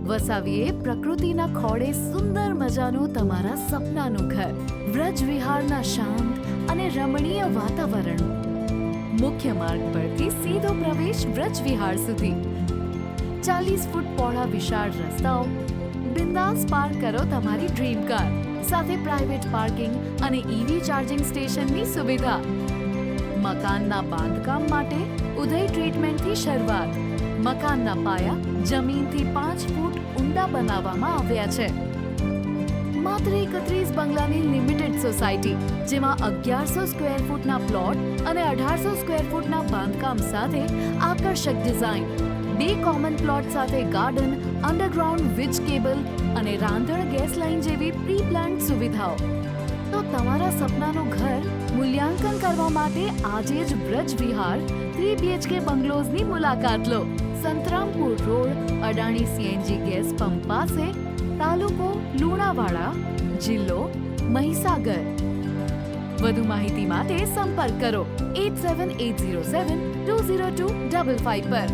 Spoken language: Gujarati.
વસાવીએ પ્રકૃતિના ખોળે સુંદર મજાનું તમારા સપનાનું ઘર, વ્રજ વિહારના શાંત અને રમણીય વાતાવરણ, મુખ્ય માર્ગ પરથી સીધો પ્રવેશ વ્રજ વિહાર સુધી, 40 ફૂટ પહોળા વિશાળ રસ્તાઓ, બિંદાસ પાર્ક કરો તમારી ડ્રીમ કાર, સાથે પ્રાઇવેટ પાર્કિંગ અને ઈવી ચાર્જિંગ સ્ટેશનની સુવિધા. મકાનના બાંધકામ માટે ઉદય ટ્રીટમેન્ટથી શરૂઆત. મકાનના પાયા જમીનથી 5 ફૂટ ઊંડા બનાવવામાં આવ્યા છે. માત્ર 31 બંગલાની લિમિટેડ સોસાયટી, જેમાં 1100 સ્ક્વેર ફૂટના પ્લોટ અને 1800 સ્ક્વેર ફૂટના બાંધકામ સાથે આકર્ષક ડિઝાઇન, 2 કોમન પ્લોટ સાથે ગાર્ડન, અંડરગ્રાઉન્ડ વીજ કેબલ અને રાંધણ ગેસ લાઇન જેવી પ્રી પ્લાન્ડ સુવિધાઓ. તો તમારા સપનાનું ઘર મૂલ્યાંકન કરવા માટે આજે જ વ્રજ વિહાર 3 BHK બંગલોઝની મુલાકાત લો. Santrampur road, Adani CNG gas pump પાસે, તાલુકો લુણાવાડા, જિલ્લો મહીસાગર. વધુ માહિતી માટે સંપર્ક કરો 8780720255 પર.